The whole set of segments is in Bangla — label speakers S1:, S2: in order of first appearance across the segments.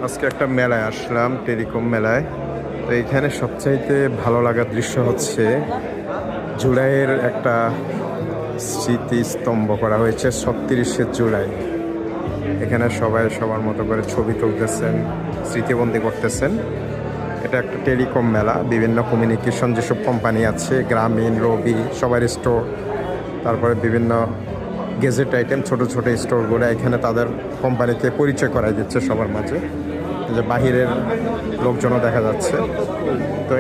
S1: আজকে একটা মেলায় আসলাম, টেলিকম মেলায়। তো এখানে সবচাইতে ভালো লাগার দৃশ্য হচ্ছে জুলাইয়ের একটা স্মৃতিস্তম্ভ করা হয়েছে ৩৬শে জুলাই। এখানে সবাই সবার মতো করে ছবি তুলতেছেন, স্মৃতিবন্দী করতেছেন। এটা একটা টেলিকম মেলা, বিভিন্ন কমিউনিকেশন যেসব কোম্পানি আছে, গ্রামীণ, রবি, সবার স্টোর, তারপরে বিভিন্ন গেজেট আইটেম, ছোট ছোট স্টোরগুলো এখানে তাদের কোম্পানিকে পরিচয় করাই দিচ্ছে সবার মাঝে। যে বাহিরের লোকজনও দেখা যাচ্ছে। তো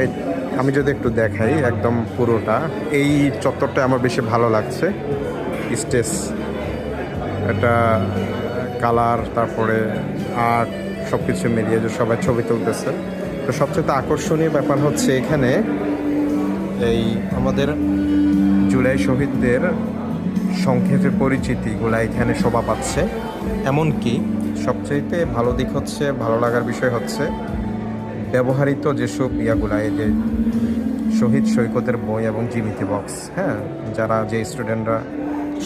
S1: আমি যদি একটু দেখাই একদম পুরোটা, এই চত্বরটা আমার বেশি ভালো লাগছে। স্টেজ, এটা কালার, তারপরে আর্ট, সব কিছু মিলিয়ে যে সবাই ছবি তুলতেছে। তো সবচেয়ে আকর্ষণীয় ব্যাপার হচ্ছে এখানে এই আমাদের জুলাই শহীদদের সংক্ষেপে পরিচিতিগুলো এখানে শোভা পাচ্ছে। এমনকি সবচাইতে ভালো দিক হচ্ছে, ভালো লাগার বিষয় হচ্ছে ব্যবহৃত যেসব ইয়াগুলা, এই যে শহীদ সৈকতের বই এবং জিমিতি বক্স, হ্যাঁ, যারা যে স্টুডেন্টরা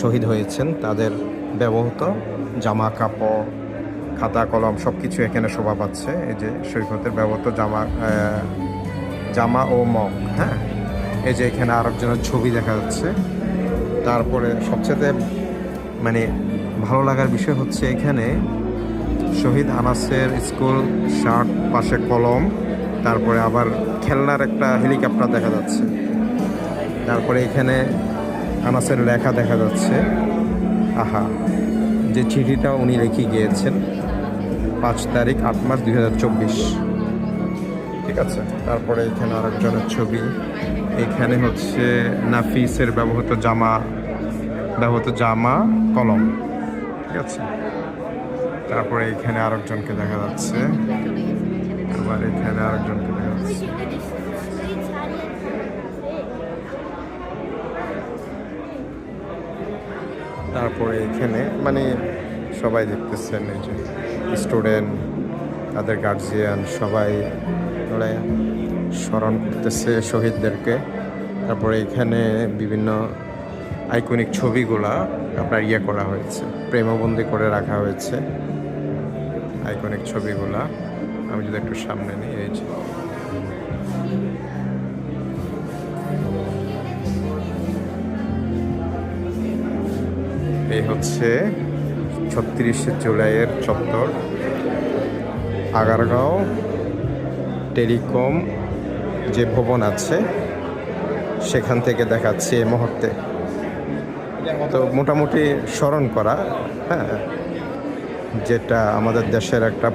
S1: শহীদ হয়েছেন তাদের ব্যবহৃত জামা কাপড়, খাতা কলম সব কিছু এখানে শোভা পাচ্ছে। এই যে সৈকতের ব্যবহৃত জামা ও মগ, হ্যাঁ, এই যে এখানে আরেকজনের ছবি দেখা যাচ্ছে। তারপরে সবচেয়ে মানে ভালো লাগার বিষয় হচ্ছে এখানে শহীদ আনাসের স্কুল শার্ট, পাশে কলম, তারপরে আবার খেলনার একটা হেলিকপ্টার দেখা যাচ্ছে। তারপরে এখানে আনাসের লেখা দেখা যাচ্ছে। আহা, যে চিঠিটা উনি লিখে গিয়েছেন 5 তারিখ 8 মার্চ 2024, ঠিক আছে। তারপরে এখানে আরেকজনের ছবি। এখানে হচ্ছে নাফিসের ব্যবহৃত জামা কলম, ঠিক আছে। তারপরে এখানে আরেকজনকে দেখা যাচ্ছে, আবার এখানে আরেকজনকে দেখা যাচ্ছে। তারপরে এখানে মানে সবাই দেখতেছেন, এই যে স্টুডেন্ট, তাদের গার্জিয়ান সবাই ওরা স্মরণ করতেছে শহীদদেরকে। তারপরে এখানে বিভিন্ন আইকনিক ছবিগুলা আপনার করা হয়েছে, প্রেমবন্দি করে রাখা হয়েছে আইকনিক ছবিগুলা। আমি যদি একটু সামনে নিই, এই যে এই হচ্ছে ৩৬শে জুলাইয়ের চত্বর, আগারগাঁও টেলিকম যে ভবন আছে সেখান থেকে দেখাচ্ছি এই মুহূর্তে। তো মোটামুটি স্মরণ করা, হ্যাঁ, যেটা আমাদের দেশের একটা